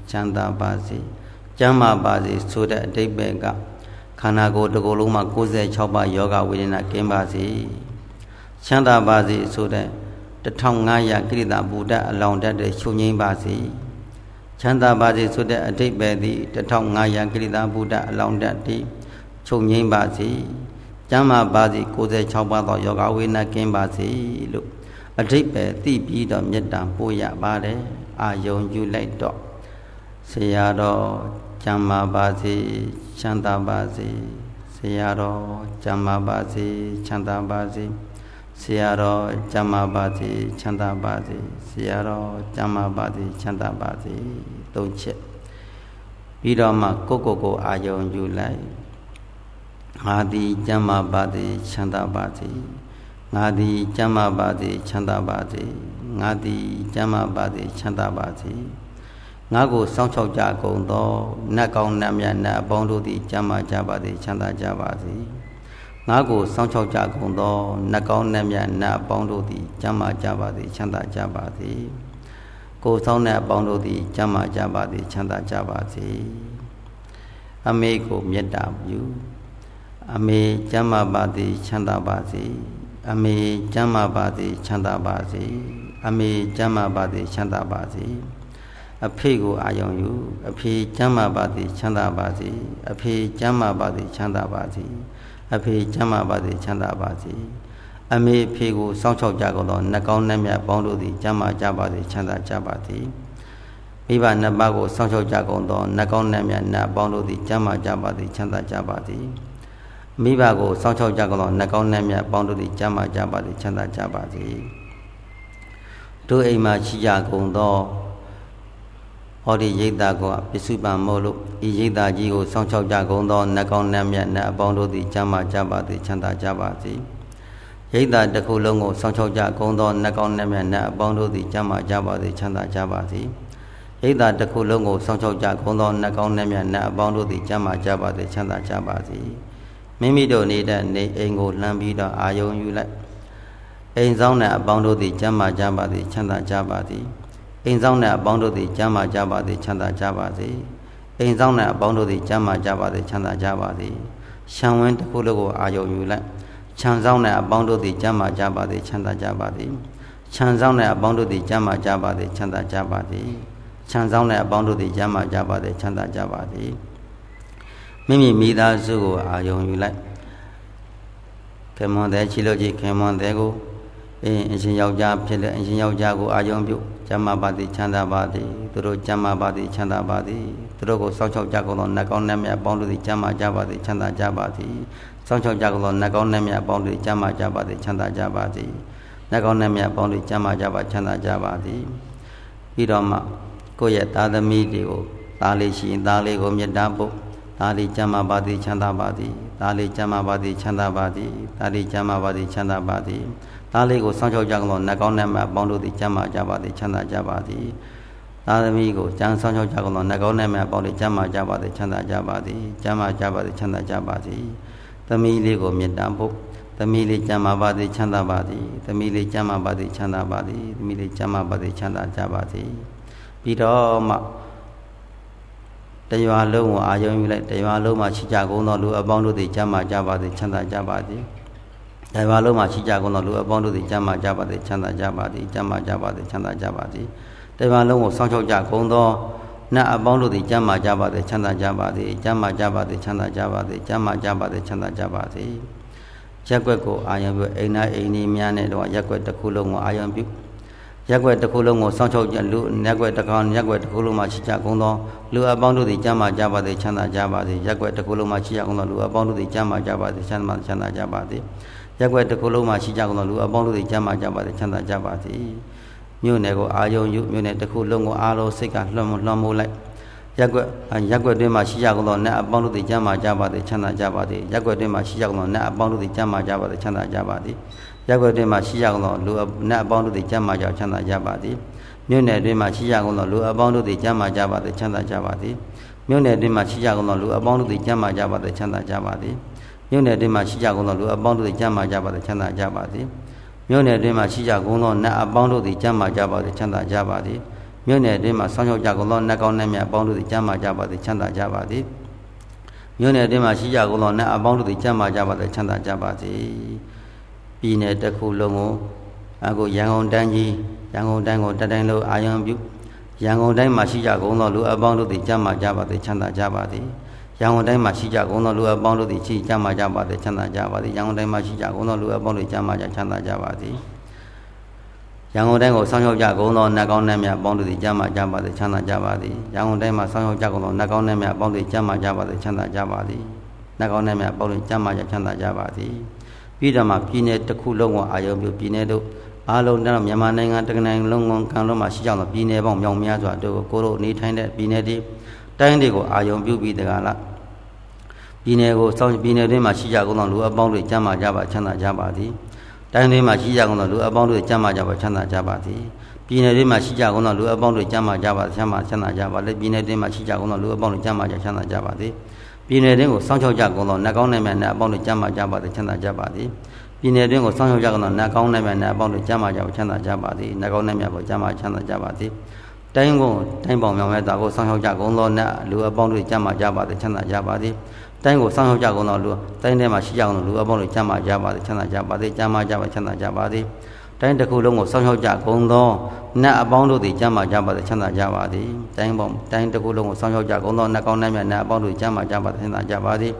ချမ်းသာပါစေကျမ်းမာပါစေဆိုတဲ့အဓိပ္ပာယ်ကခန္ဓာကိုယ်တစ်ကိုယ်လုံးမှာ96ပါးယောဂဝေဒနာကင်းပါစေချမ်းသာပါစေဆိုတဲ့1500ကိရိတာဘုဒ္ဓအလောင်းတက်တဲ့ချုပ်ငိမ့်ပါစေချမ်းသာပါစေဆိုတဲ့အဓိပ္ပာယ်သည်1500ကိရိတာဘုဒ္ဓအလောင်းတက်သည်ချုပ်ငိမ့်ပါစေကျမ်းမာပါစေ96ပါးသောယောဂဝေဒနာကင်းပါစေလို့အဓိပ္ပာယ်သိပြီးတော့မေတ္တာပို့ရပါတယ်အာယုံယူလိုက်တော့ဆရာတော်ကျမ်းမာပါစေချမ်းသာပါစေဆရာတော်ကျမ်းမာပါစေချမ်းသာပါစေဆရာတော်ကျမ်းမာပါစေချမ်းသာပါစေဆရာတော်ကျမ်းမာပါစေချမ်းသာပါစေသုံးချက်ပြီးတော့မှကိုအာယုံယူလိုက်ငါသည်ကျမ်းမာပါစေချမ်းသာပါစေငါသည်ကျမ်းမာပါစေချမ်းသာပါစေငါသည်ကျမ်းမာပါစေချမ်းသာပါစေငါကိုစောင့်ရှောက်ကြကုန်သောနတ်ကောင်းနတ်မြတ်နတ်အပေါင်းတို့သည်ကျမ်းမာကြပါစေချမ်းသာကြပါစေငါကိုစောင့်ရှောက်ကြကုန်သောနတ်ကောင်းနတ်မြတ်နတ်အပေါင်းတို့သည်ကျမ်းမာကြပါစေချမ်းသာကြပါစေ ကိုဆောင်တဲ့အပေါင်းတို့သည်ကျမ်းမာကြပါသည်ချမ်းသာကြပါစေအမေကိုမေတ္တာပြုအမေကျမ်းမာပါသည်ချမ်းသာပါစေအမေကျမ်းမာပါသည်ချမ်းသာပါစေအမေကျမ်းမာပါသည်ချမ်းသာပါစေအဖေကိုအာရုံယူအဖေကျမ်းမာပါသည်ချမ်းသာပါစေအဖေကျမ်းမာပါသည်ချမ်းသာပါစေအဖေကျမ်းမာပါသည်ချမ်းသာပါစေအမေဖေကိုစောင့်ရှောက်ကြကုန်သောနှကောင်းနှမြတ်ပေါင်းတို့သည်ကျမ်းမာကြပါစေချမ်းသာကြပါစေမိဘနှစ်ပါးကိုစောင့်ရှောက်ကြကုန်သောနှကောင်းနှမြတ်နတ်ပေါင်းတို့သည်ကျမ်းမာကြပါစေချမ်းသာကြပါစေမိဘကိုစောင့်ရှောက်ကြကုန်သောနှကောင်းနှမြတ်ပေါင်းတို့သည်ကျမ်းမာကြပါစေချမ်းသာကြပါစေတို့အိမ်မှာရှိကြကုန်သောဟောဒီရိတ်တာကိုပစ္စုပန်မို့လို့ဤရိတ်တာကြီးကိုစောင့်ရှောက်ကြကုန်သောနှကောင်းနှမြတ်နတ်အပေါင်းတို့သည်ကျမ်းမာကြပါစေချမ်းသာကြပါစေရိတ်တာတစ်ခုလုံးကိုစောင့်ရှောက်ကြကုန်သောနှကောင်းနှမြတ်နတ်အပေါင်းတို့သည်ကျမ်းမာကြပါစေချမ်းသာကြပါစေရိတ်တာတစ်ခုလုံးကိုစောင့်ရှောက်ကြကုန်သောနှကောင်းနှမြတ်နတ်အပေါင်းတို့သည်ကျမ်းမာကြပါစေချမ်းသာကြပါစေမိမိတို့နေတဲ့နေအိမ်ကိုလှမ်းပြီးတော့အာယုံယူလိုက်အိမ်ဆောင်တဲ့အပေါင်းတို့သည်ကျမ်းမာကြပါစေချမ်းသာကြပါစေအိမ်ဆောင်တဲ့အပေါင်းတို့သည်ကျမ်းမာကြပါစေချမ်းသာကြပါစေအိမ်ဆောင်တဲ့အပေါင်းတို့သည်ကျမ်းမာကြပါစေချမ်းသာကြပါစေရှံဝင်းတစ်ခုလုံးကိုအာယုံယူလိုက်ခြံဆောင်တဲ့အပေါင်းတို့သည်ကျမ်းမာကြပါစေချမ်းသာကြပါစေခြံဆောင်တဲ့အပေါင်းတို့သည်ကျမ်းမာကြပါစေချမ်းသာကြပါစေခြံဆောင်တဲ့အပေါင်းတို့သည်ကျမ်းမာကြပါစေချမ်းသာကြပါစေမိမိမိသားစုကိုအာယုံယူလိုက်ခေမွန်တဲ့ချီလို့ကြီးခေမွန်တဲ့ကိုအရှင်ယောက်ျားဖြစ်တဲ့အရှင်ယောက်ျားကိုအာယုံပြုကျမ်းမာပါသည်ချမ်းသာပါသည်သူတို့ကျမ်းမာပါသည်ချမ်းသာပါသည်သူတို့ကိုစောင့်ရှောက်ကြကုန်သောနှကောင်းနှမြတ်အပေါင်းတို့သည်ကျမ်းမာကြပါသည်ချမ်းသာကြပါသည်စောင့်ရှောက်ကြကုန်သောနှကောင်းနှမြတ်အပေါင်းတို့သည်ကျမ်းမာကြပါသည်ချမ်းသာကြပါသည်နှကောင်းနှမြတ်အပေါင်းတို့ကျမ်းမာကြပါချမ်းသာကြပါသည်ပြီးတော့မှကိုယ့်ရဲ့သားသမီးတွေကိုသားလေးရှိရင်သားလေးကိုမေတ္တာပို့သားလေးကျမ်းမာပါသည်ချမ်းသာပါသည်သားလေးကျမ်းမာပါသည်ချမ်းသာပါသည်သားလေးကျမ်းမာပါသည်ချမ်းသာပါသည်သားလေးကိုစောင့်ရှောက်ကြကုန်သောနှကောင်းနှမြတ်အပေါင်းတို့သည်ကျမ်းမာကြပါသည်ချမ်းသာကြပါသည်သားသမီးကိုကျမ်းဆောင်ရှောက်ကြကုန်သောနှကောင်းနှမြတ်အပေါင်းတို့ကျမ်းမာကြပါသည်ချမ်းသာကြပါသည်ကျမ်းမာကြပါသည်ချမ်းသာကြပါသည်သမီးလေးကိုမေတ္တာပို့သမီးလေးကျမ်းမာပါသည်ချမ်းသာပါသည်သမီးလေးကျမ်းမာပါသည်ချမ်းသာပါသည်သမီးလေးကျမ်းမာပါသည်ချမ်းသာကြပါသည်ပြီးတော့မှတရွာလုံးကိုအာယုံယူလိုက်တရွာလုံးမှာရှိကြကုန်သောလူအပေါင်းတို့သည်ကျမ်းမာကြပါသည်ချမ်းသာကြပါသည်တရွာလုံးမှာရှိကြကုန်သောလူအပေါင်းတို့သည်ကျမ်းမာကြပါသည်ချမ်းသာကြပါသည်ကျမ်းမာကြပါသည်ချမ်းသာကြပါသည်တရွာလုံးကိုစောင့်ရှောက်ကြကုန်သောနတ်အပေါင်းတို့သည်ကျမ်းမာကြပါသည်ချမ်းသာကြပါသည်ကျမ်းမာကြပါသည်ချမ်းသာကြပါသည်ကျမ်းမာကြပါသည်ချမ်းသာကြပါသည်ရက်ွက်ကိုအာယုံပြုအိမ်နာအိမ်ကြီးများနဲ့တော့ရက်ွက်တစ်ခုလုံးကိုအာယုံပြုရက်ွက်တစ်ခုလုံးကိုစောင့်ရှောက်ကြလူရက်ွက်တစ်ကောင်ရက်ွက်တစ်ခုလုံးမှာရှိကြကုန်သောလူအပေါင်းတို့သည်ကျမ်းမာကြပါသည်ချမ်းသာကြပါသည်ရက်ွက်တစ်ခုလုံးမှာရှိကြကုန်သောလူအပေါင်းတို့သည်ကျမ်းမာကြပါသည်ချမ်းသာကြပါသည်ရက်ွက်တစ်ခုလုံးမှာရှိကြကုန်သောလူအပေါင်းတို့သည်ကျမ်းမာကြပါသည်ချမ်းသာကြပါသည်မြို့နယ်ကိုအာယုံယူမြို့နယ်တစ်ခုလုံးကိုအားလုံးစိတ်ကလွှမ်းမိုးလိုက်ရက်ွက်တွင်မှာရှိကြကုန်သောနတ်အပေါင်းတို့သည်ကျမ်းမာကြပါသည်ချမ်းသာကြပါသည်ရက်ွက်တွင်မှာရှိကြကုန်သောနတ်အပေါင်းတို့သည်ကျမ်းမာကြပါသည်ချမ်းသာကြပါသည်ရက်ွက်တွင်မှာရှိကြကုန်သောလူနတ်အပေါင်းတို့သည်ကျမ်းမာကြချမ်းသာကြပါသည်မြို့နယ်တွင်မှာရှိကြကုန်သောလူအပေါင်းတို့သည်ကျမ်းမာကြပါသည်ချမ်းသာကြပါသည်မြို့နယ်တွင်မှာရှိကြကုန်သောလူအပေါင်းတို့သည်ကျမ်းမာကြပါသည်ချမ်းသာကြပါသည်မြို့နယ်တွင်မှာရှိကြကုန်သောလူအပေါင်းတို့သည်ကျမ်းမာကြပါသည်ချမ်းသာကြပါသည်မြို့နယ်တွင်မှာရှိကြကုန်သောနတ်အပေါင်းတို့သည်ကျမ်းမာကြပါသည်ချမ်းသာကြပါသည်မြို့နယ်တွင်မှာဆောင်းရောက်ကြကုန်သောနတ်ကောင်းနတ်မြတ်အပေါင်းတို့သည်ကျမ်းမာကြပါသည်ချမ်းသာကြပါသည်မြို့နယ်တွင်မှာရှိကြကုန်သောနတ်အပေါင်းတို့သည်ကျမ်းမာကြပါသည်ချမ်းသာကြပါသည်ပြည်နယ်တစ်ခုလုံးကိုအခုရန်ကုန်တိုင်းကြီးရန်ကုန်တိုင်းကိုတတိုင်းလုံးအာယုံပြုရန်ကုန်တိုင်းမှာရှိကြကုန်သောလူအပေါင်းတို့သည်ကျမ်းမာကြပါသည်ချမ်းသာကြပါသည်ရန်ကုန်တိုင်းမှာရှိကြကုန်သောလူအပေါင်းတို့သည်ကျမ်းမာကြပါသည်ချမ်းသာကြပါသည်ရန်ကုန်တိုင်းမှာရှိကြကုန်သောလူအပေါင်းတို့ကျမ်းမာကြချမ်းသာကြပါသည်ရန်ကုန်တိုင်းကိုဆောင်းရောက်ကြကုန်သောနတ်ကောင်းနတ်မြတ်အပေါင်းတို့သည်ကျမ်းမာကြပါသည်ချမ်းသာကြပါသည်ရန်ကုန်တိုင်းမှာဆောင်းရောက်ကြကုန်သောနတ်ကောင်းနတ်မြတ်အပေါင်းတို့ကျမ်းမာကြပါသည်ချမ်းသာကြပါသည်နတ်ကောင်းနတ်မြတ်အပေါင်းတို့ကျမ်းမာကြချမ်းသာကြပါသည်ပြီးတော့မှပြည်နယ်တစ်ခုလုံးကိုအာယုံပြုပြည်နယ်တို့အားလုံးတော့မြန်မာနိုင်ငံတက္ကသိုလ်လုံးကံလုံးမှာရှိကြသောပြည်နယ်ပေါင်းမြောက်များစွာတို့ကိုတို့နေထိုင်တဲ့ပြည်နယ်တွေတိုင်းတွေကိုအာယုံပြုပြီးတကားလားပြည်နယ်ကိုစောင့်ပြည်နယ်တွင်းမှာရှိကြကုန်သောလူအပေါင်းတို့ကျမ်းမာကြပါချမ်းသာကြပါသည်တိုင်းတွင်းမှာရှိကြကုန်သောလူအပေါင်းတို့ကျမ်းမာကြပါချမ်းသာကြပါသည်ပြည်နယ်တွင်းမှာရှိကြကုန်သောလူအပေါင်းတို့ကျမ်းမာကြပါချမ်းသာကြပါလေပြည်နယ်တွင်းမှာရှိကြကုန်သောလူအပေါင်းတို့ကျမ်းမာကြချမ်းသာကြပါသည်ပြည်နယ်တွင်းကိုစောင့်ရှောက်ကြကုန်သောနတ်ကောင်းနတ်မြတ်နတ်အပေါင်းတို့ကျမ်းမာကြပါသည်ချမ်းသာကြပါသည်ပြည်နယ်တွင်းကိုစောင့်ရှောက်ကြကုန်သောနတ်ကောင်းနတ်မြတ်နတ်အပေါင်းတို့ကျမ်းမာကြပါချမ်းသာကြပါသည်နတ်ကောင်းနတ်မြတ်ကိုကျမ်းမာချမ်းသာကြပါသည် တိုင်းကုန်တိုင်းပေါင်မြောင်မဲ့တာကိုဆောင်းရောက်ကြကုန်သောနတ်လူအပေါင်းတို့ကျမ်းမာကြပါသည်ချမ်းသာကြပါသည်တိုင်းကိုဆောင်းရောက်ကြကုန်သောလူတိုင်းထဲမှာရှိကြကုန်သောလူအပေါင်းတို့ကျမ်းမာကြပါသည်ချမ်းသာကြပါသည်ကျမ်းမာကြပါချမ်းသာကြပါသည်တိုင်းတစ်ခုလုံးကိုဆောင်းရောက်ကြကုန်သောနတ်အပေါင်းတို့သည်ကျမ်းမာကြပါသည်ချမ်းသာကြပါသည်တိုင်းတစ်ခုလုံးကိုဆောင်းရောက်ကြကုန်သောနတ်ကောင်းနတ်မြတ်နတ်အပေါင်းတို့ကျမ်းမာကြပါသည်ချမ်းသာကြပါသည်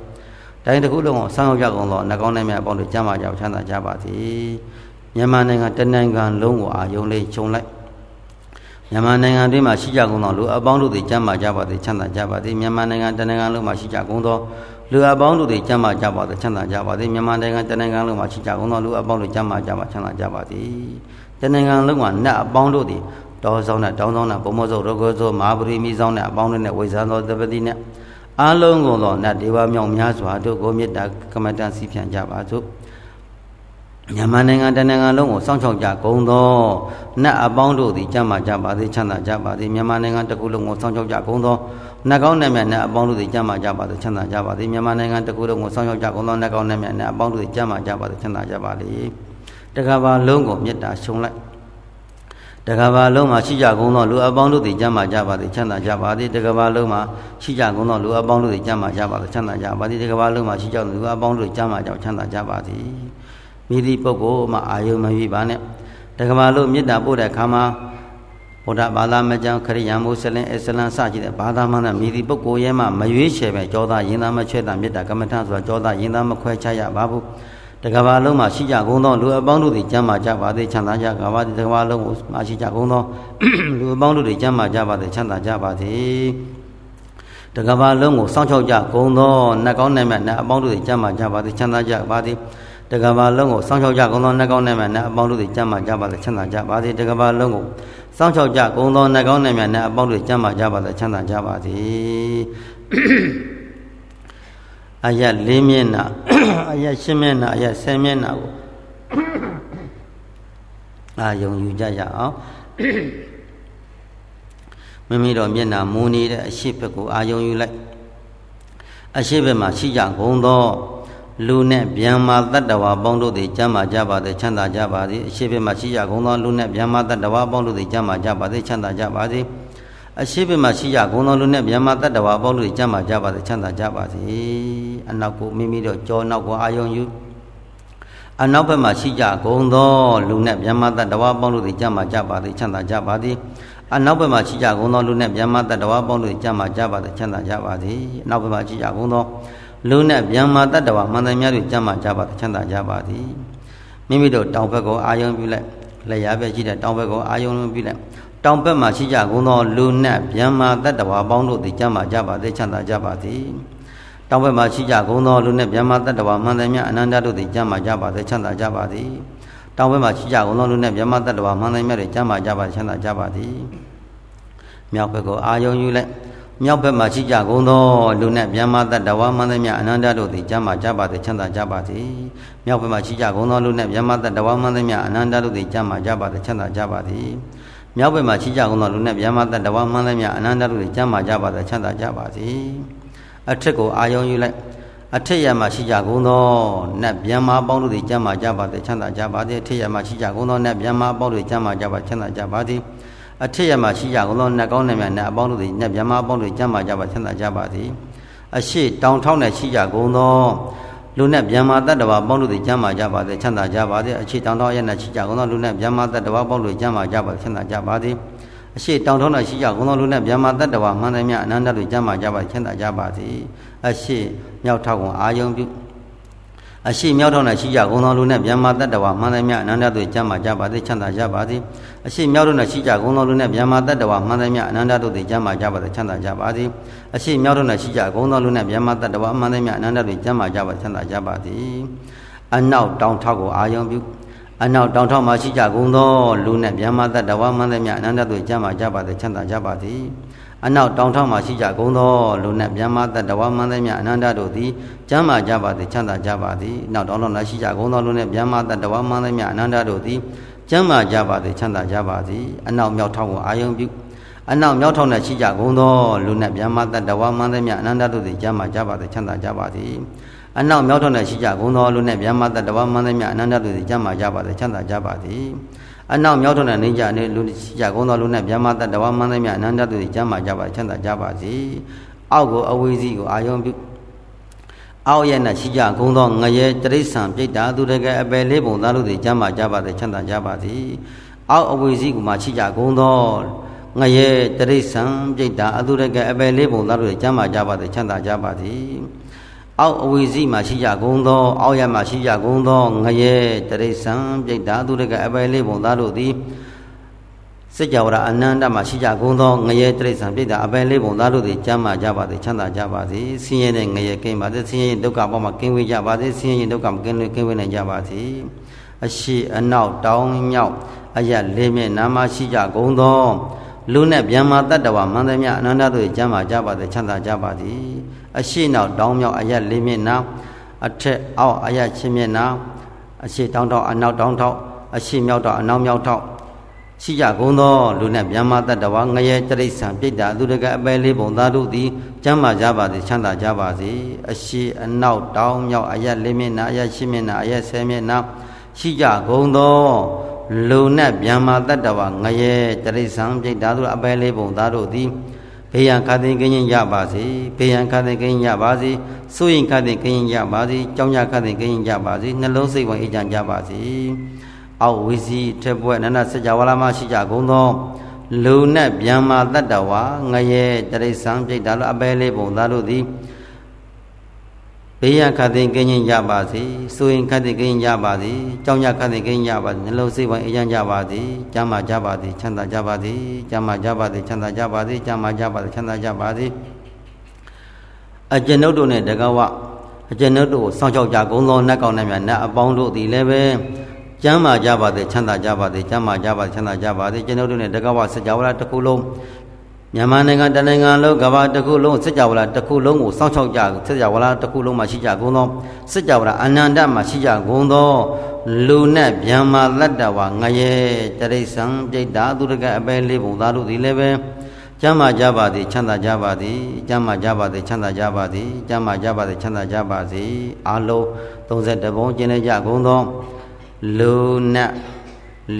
တိုင်းတစ်ခုလုံးကိုဆောင်းရောက်ကြကုန်သောနတ်ကောင်းနတ်မြတ်အပေါင်းတို့ကျမ်းမာကြပါချမ်းသာကြပါသည်မြန်မာနိုင်ငံတနိုင်ငံလုံးကိုအာယုံလေးခြုံလိုက်မြန်မာနိုင်ငံတွင်မှာရှိကြကုန်သောလူအပေါင်းတို့သည်ကျမ်းမာကြပါသည်ချမ်းသာကြပါသည်မြန်မာနိုင်ငံတနိုင်ငံလုံးမှာရှိကြကုန်သောလူအပေါင်းတို့သည်ကျမ်းမာကြပါသည်ချမ်းသာကြပါသည်မြန်မာနိုင်ငံတနိုင်ငံလုံးမှာရှိကြကုန်သောလူအပေါင်းတို့ကျမ်းမာကြပါချမ်းသာကြပါသည်တနိုင်ငံလုံးမှာနတ်အပေါင်းတို့သည်တောဆောင်နဲ့တောင်းဆောင်နဲ့ဘုံမောစောရောဂောစောမဟာပရိမိဆောင်နဲ့အပေါင်းတို့နဲ့ဝိဇ္ဇာသောသပတိနဲ့အားလုံးကုန်သောနတ်ဒေဝမြောက်များစွာတို့ကိုမေတ္တာကမ္မဋ္ဌာန်းစီဖြန့်ကြပါစို့မြန်မာနိုင်ငံတနိုင်ငံလုံးကိုစောင့်ရှောက်ကြကုန်သောနတ်အပေါင်းတို့သည်ကျမ်းမာကြပါသည်ချမ်းသာကြပါသည်မြန်မာနိုင်ငံတစ်ခုလုံးကိုစောင့်ရှောက်ကြကုန်သောနတ်ကောင်းနတ်မြတ်နတ်အပေါင်းတို့သည်ကျမ်းမာကြပါသည်ချမ်းသာကြပါသည်မြန်မာနိုင်ငံတစ်ခုလုံးကိုစောင့်ရှောက်ကြကုန်သောနတ်ကောင်းနတ်မြတ်နတ်အပေါင်းတို့သည်ကျမ်းမာကြပါသည်ချမ်းသာကြပါလေတကဘာလုံးကိုမေတ္တာရှုံလိုက်တကဘာလုံးမှာရှိကြကုန်သောလူအပေါင်းတို့သည်ကျမ်းမာကြပါသည်ချမ်းသာကြပါသည်တကဘာလုံးမှာရှိကြကုန်သောလူအပေါင်းတို့သည်ကျမ်းမာကြပါသည်ချမ်းသာကြပါသည်တကဘာလုံးမှာရှိကြသောလူအပေါင်းတို့သည်ကျမ်းမာကြချမ်းသာကြပါသည်မိသည့်ပုဂ္ဂိုလ်မှအာယုံမရွေးပါနဲ့တကဘာလုံးမေတ္တာပို့တဲ့အခါမှာဗုဒ္ဓဘာသာမကြောင်ခရိယံမုစလင်အစ္စလမ်စရှိတဲ့ဘာသာမှန်တဲ့မိသည့်ပုဂ္ဂိုလ်ရဲ့မှမရွေးချယ်ပဲကြောသားရင်သားမချဲ့တာမေတ္တာကမ္မထဆိုတာကြောသားရင်သားမခွဲခြားရပါဘူးတကဘာလုံးမှာရှိကြကုန်သောလူအပေါင်းတို့သည်ကျမ်းမာကြပါသည်ချမ်းသာကြပါသည်တကဘာလုံးကိုမှရှိကြကုန်သောလူအပေါင်းတို့သည်ကျမ်းမာကြပါသည်ချမ်းသာကြပါသည်တကဘာလုံးကိုစောင့်ရှောက်ကြကုန်သောနတ်ကောင်းနတ်မြတ်နတ်အပေါင်းတို့သည်ကျမ်းမာကြပါသည်ချမ်းသာကြပါသည်တကဘာလုံးကိုစောင့်ရှောက်ကြကုန်သောနတ်ကောင်းနတ်မြတ်နတ်အပေါင်းတို့သည်ကျမ်းမာကြပါသည်ချမ်းသာကြပါသည်တကဘာလုံးကိုစောင့်ရှောက်ကြကုန်သောနတ်ကောင်းနတ်မြတ်နတ်အပေါင်းတို့ကျမ်းမာကြပါသည်ချမ်းသာကြပါသည်အယတ်၄မျက်နှာအယတ်၈မျက်နှာအယတ်၁၀မျက်နှာကိုအာယုံယူကြရအောင်မိမိတို့မျက်နှာမူနေတဲ့အရှိဘက်ကိုအာယုံယူလိုက်အရှိဘက်မှာရှိကြကုန်သောလူနဲ့ဗျမ္မာတတ္တဝါပေါင်းတို့သည်ကျမ်းမာကြပါသည်ချမ်းသာကြပါသည်အရှိဘက်မှာရှိကြကုန်သောလူနဲ့ဗျမ္မာတတ္တဝါပေါင်းတို့သည်ကျမ်းမာကြပါသည်ချမ်းသာကြပါသည်အရှိဘက်မှာရှိကြကုန်သောလူနဲ့ဗျမ္မာတတ္တဝါပေါင်းတို့သည်ကျမ်းမာကြပါသည်ချမ်းသာကြပါသည်အနောက်ကိုမိမိတို့ကြောနောက်ကိုအာယုံယူအနောက်ဘက်မှာရှိကြကုန်သောလူနဲ့ဗျမ္မာတတ္တဝါပေါင်းတို့သည်ကျမ်းမာကြပါသည်ချမ်းသာကြပါသည်အနောက်ဘက်မှာရှိကြကုန်သောလူနဲ့ဗျမ္မာတတ္တဝါပေါင်းတို့သည်ကျမ်းမာကြပါသည်ချမ်းသာကြပါသည်အနောက်ဘက်မှာရှိကြကုန်သောလူနဲ့ဗျမ္မာတတ္တဝါမှန်သမျှတို့ကျမ်းမာကြပါသည်ချမ်းသာကြပါသည်မိမိတို့တောင်ဘက်ကိုအာယုံပြုလိုက်လက်ရဘက်ရှိတဲ့တောင်ဘက်ကိုအာယုံပြုလိုက်တောင်ဘက်မှာရှိကြကုန်သောလူနဲ့ဗျမ္မာတတ္တဝါပေါင်းတို့သည်ကျမ်းမာကြပါသည်ချမ်းသာကြပါသည်တောင်ဘက်မှာရှိကြကုန်သောလူနဲ့ဗျမ္မာတတ္တဝါမှန်သမျှအနန္တတို့သည်ကျမ်းမာကြပါသည်ချမ်းသာကြပါသည်တောင်ဘက်မှာရှိကြကုန်သောလူနဲ့ဗျမ္မာတတ္တဝါမှန်သမျှတွေကျမ်းမာကြပါသည်ချမ်းသာကြပါသည်မြောက်ဘက်ကိုအာယုံယူလိုက်မြောက်ဘက်မှာရှိကြကုန်သောလူနဲ့ဗျမ္မာတတ္တဝါမှန်သမျှအနန္တတို့သည်ကျမ်းမာကြပါသည်ချမ်းသာကြပါသည်မြောက်ဘက်မှာရှိကြကုန်သောလူနဲ့ဗျမ္မာတတ္တဝါမှန်သမျှအနန္တတို့သည်ကျမ်းမာကြပါသည်ချမ်းသာကြပါသည်မြောက်ဘက်မှာရှိကြကုန်သောလူနဲ့ဗျမ္မာတတ္တဝါမှန်သမျှအနန္တတို့သည်ကျမ်းမာကြပါသည်ချမ်းသာကြပါသည်အထက်ကိုအာယုံယူလိုက်အထက်ရမှာရှိကြကုန်သောနတ်ဗျမ္မာပေါင်းတို့သည်ကျမ်းမာကြပါသည်ချမ်းသာကြပါသည်အထက်ရမှာရှိကြကုန်သောနတ်ဗျမ္မာပေါင်းတို့သည်ကျမ်းမာကြပါချမ်းသာကြပါသည်အထက်ရမှာရှိကြကုန်သောနတ်ကောင်းနတ်မြတ်နတ်အပေါင်းတို့သည်နတ်ဗျမ္မာအပေါင်းတို့ကျမ်းမာကြပါချမ်းသာကြပါသည်အရှိတောင်ထောက်နဲ့ရှိကြကုန်သောလူနဲ့ဗျမ္မာတတ္တဝါပေါင်းတို့သည်ကျမ်းမာကြပါသည်ချမ်းသာကြပါသည်အရှိတောင်ထောက်ရနဲ့ရှိကြကုန်သောလူနဲ့ဗျမ္မာတတ္တဝါပေါင်းတို့ကျမ်းမာကြပါချမ်းသာကြပါသည်အရှိတောင်ထောက်နဲ့ရှိကြကုန်သောလူနဲ့ဗျမ္မာတတ္တဝါမှန်သမျှအနန္တတို့ကျမ်းမာကြပါချမ်းသာကြပါသည်အရှိမြောက်ထောက်ကိုအာယုံပြုအရှိမြောက်ထောက်၌ရှိကြကုန်သောလူနဲ့ဗျမ္မာတတ္တဝါမှန်သမျှအနန္တတို့ကျမ်းမာကြပါသည်ချမ်းသာကြပါသည်အရှိမြောက်ထောက်၌ရှိကြကုန်သောလူနဲ့ဗျမ္မာတတ္တဝါမှန်သမျှအနန္တတို့သည်ကျမ်းမာကြပါသည်ချမ်းသာကြပါသည်အရှိမြောက်ထောက်၌ရှိကြကုန်သောလူနဲ့ဗျမ္မာတတ္တဝါမှန်သမျှအနန္တတို့ကျမ်းမာကြပါချမ်းသာကြပါသည်အနောက်တောင်ထောက်ကိုအာယုံပြုအနောက်တောင်ထောက်မှာရှိကြကုန်သောလူနဲ့ဗျမ္မာတတ္တဝါမှန်သမျှအနန္တတို့ကျမ်းမာကြပါသည်ချမ်းသာကြပါသည်အနောက်တောင်ထောက်မှာရှိကြကုန်သောလူနဲ့ဗျမ္မာတတ္တဝါမှန်သမျှအနန္တတို့သည်ကျမ်းမာကြပါသည်ချမ်းသာကြပါသည်နောက်တောင်ထောက်၌ရှိကြကုန်သောလူနဲ့ဗျမ္မာတတ္တဝါမှန်သမျှအနန္တတို့သည်ကျမ်းမာကြပါသည်ချမ်းသာကြပါသည်အနောက်မြောက်ထောက်ကိုအာယုံပြုအနောက်မြောက်ထောက်၌ရှိကြကုန်သောလူနဲ့ဗျမ္မာတတ္တဝါမှန်သမျှအနန္တတို့သည်ကျမ်းမာကြပါသည်ချမ်းသာကြပါသည်အနောက်မြောက်ထောက်၌ရှိကြကုန်သောလူနဲ့ဗျမ္မာတတ္တဝါမှန်သမျှအနန္တတို့သည်ကျမ်းမာကြပါသည်ချမ်းသာကြပါသည် အနောက်မြောက်ထောက်နေကြနေလူရှိကြကုန်သောလူနဲ့ဗျမတတ္တဝါမှန်သမျှအနန္တတို့သည်ကျမ်းမာကြပါချမ်းသာကြပါစေအောက်ကိုအဝိဇ္ဇိကိုအာယုံပြုအောက်ရဲ့၌ရှိကြကုန်သောငရဲတရိစ္ဆာန်ပြိတ္တာသူတကယ်အပယ်လေးပုံသားတို့သည်ကျမ်းမာကြပါစေချမ်းသာကြပါစေအောက်အဝိဇ္ဇိကိုမှရှိကြကုန်သောငရဲတရိစ္ဆာန်ပြိတ္တာအသူတကယ်အပယ်လေးပုံသားတို့သည်ကျမ်းမာကြပါစေချမ်းသာကြပါစေအောက်အဝိဇ္ဇိမှာရှိကြကုန်သောအောက်ရမှာရှိကြကုန်သောငရဲတရိစ္ဆာန်ပြိတ္တာသူတကယ်အပယ်လေးပုံသားတို့သည်စัจ java အနန္တမှာရှိကြကုန်သောငရဲတိရစ္ဆာန်ပြိတ္တာအပယ်လေးပုံသားတို့သည်ကျမ်းမာကြပါစေချမ်းသာကြပါစေဆင်းရဲတဲ့ငရဲကင်းပါစေဆင်းရဲဒုက္ခပေါ်မှာကင်းဝေးကြပါစေဆင်းရဲဒုက္ခမကင်းဝေးနိုင်ကြပါစေအရှိအနောက်တောင်မြောက်အရလေးမြင့်နာမရှိကြကုန်သောလူနဲ့ဗျမတတ္တဝါမှန်သမျှအနန္တတို့သည်ကျမ်းမာကြပါစေချမ်းသာကြပါစေအရှိနောက်တောင်မြောက်အရလေးမြင့်နာအထက်အောက်အရချင်းမြင့်နာအရှိတောင်ထောက်အနောက်တောင်ထောက်အရှိမြောက်ထောက်အနောက်မြောက်ထောက်ရှိကြကုန်သောလူနဲ့ဗျမတတ္တဝါငရဲတိရစ္ဆာန်ပြိတ္တာသူတကအပယ်လေးပုံသားတို့သည်ကျမ်းမာကြပါစေချမ်းသာကြပါစေအရှိအနောက်တောင်မြောက်အရလေးမျက်နှာအရရှိမျက်နှာအရဆယ်မျက်နှာရှိကြကုန်သောလူနဲ့ဗျမတတ္တဝါငရဲတိရစ္ဆာန်ပြိတ္တာသူအပယ်လေးပုံသားတို့သည်ဘေးရန်ခါသိကင်းရပါစေဘေးရန်ခါသိကင်းရပါစေစိုးရင်ခါသိကင်းရပါစေကြောင်းရခါသိကင်းရပါစေနှလုံးစိတ်ဝင်အေးချမ်းကြပါစေအောက်ဝိဇ္ဇိထက်ပွဲနန္ဒစัจ java လာမရှိကြကုန်သောလူနဲ့ဗျမတတ္တဝါငရဲတရိစ္ဆာန်ပြိတ္တာလိုအပယ်လေးပုံသားတို့သည်ဘေးရန်ခတ်သိကင်းခြင်းရပါစေစိုးရင်ခတ်သိကင်းရပါစေကြောင်းရခတ်သိကင်းရပါစေနှလုံးစိတ်ဝင်အေးချမ်းကြပါစေကျမ်းမာကြပါစေချမ်းသာကြပါစေကျမ်းမာကြပါစေချမ်းသာကြပါစေကျမ်းမာကြပါစေချမ်းသာကြပါစေအကျွန်ုပ်တို့နဲ့တကဝအကျွန်ုပ်တို့ကိုစောင့်ရှောက်ကြကုန်သောနတ်ကောင်းနှင့်မြတ်နတ်အပေါင်းတို့သည်လည်းပဲကျမ်းမာကြပါစေချမ်းသာကြပါစေကျမ်းမာကြပါစေချမ်းသာကြပါစေကျွန်ုပ်တို့နဲ့တကဝစัจ java တစ်ခုလုံးမြန်မာနိုင်ငံတနိုင်ငံလုံးကမ္ဘာတစ်ခုလုံးစัจ java တစ်ခုလုံးကိုစောင့်ရှောက်ကြစัจ java တစ်ခုလုံးမှာရှိကြကုန်သောစัจ java အနန္တမှာရှိကြကုန်သောလူနဲ့ဗျမတတ္တဝါငရဲတိရစ္ဆာန်ပြိတ္တာသူတကအပယ်လေးပုံသားတို့သည်လည်းပဲကျမ်းမာကြပါစေချမ်းသာကြပါစေကျမ်းမာကြပါစေချမ်းသာကြပါစေကျမ်းမာကြပါစေချမ်းသာကြပါစေအလုံး31ဘုံကျင့်ကြကုန်သောလူနဲ့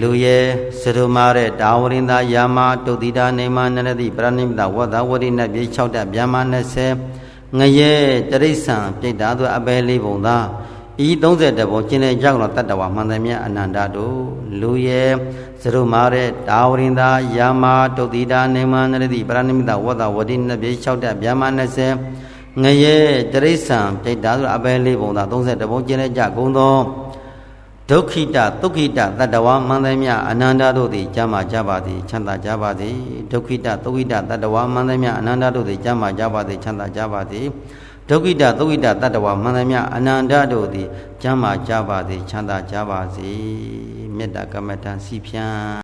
လူရဲ့စရုမာတဲ့တာဝရိန္ဒယာမတုတ်တိတာနေမနရတိပရဏိမတဝတ္တဝရိနဲ့ပြေ6တက်ဗျာမ20ငရဲတရိစ္ဆာန်ပြိတ္တာသူအပယ်လေးပုံသားဤ32ဘုံကျင့်တဲ့ကြောင့်တော့တတ္တဝါမှန်တယ်မြတ်အနန္တတို့လူရဲ့စရုမာတဲ့တာဝရိန္ဒယာမတုတ်တိတာနေမနရတိပရဏိမတဝတ္တဝရိနဲ့ပြေ6တက်ဗျာမ20ငရဲတရိစ္ဆာန်ပြိတ္တာသူအပယ်လေးပုံသား32ဘုံကျင့်တဲ့ကြကုန်သောဒုက္ခိတသုခိတတတ္တဝါမှန်သည်မြအနန္တတို့သည်ကျမ်းမာကြပါသည်ချမ်းသာကြပါသည်ဒုက္ခိတသုခိတတတ္တဝါမှန်သည်မြအနန္တတို့သည်ကျမ်းမာကြပါသည်ချမ်းသာကြပါသည်ဒုက္ခိတသုခိတတတ္တဝါမှန်သည်မြအနန္တတို့သည်ကျမ်းမာကြပါသည်ချမ်းသာကြပါစေမေတ္တာကမ္မဋ္ဌာန်းစီဖြံ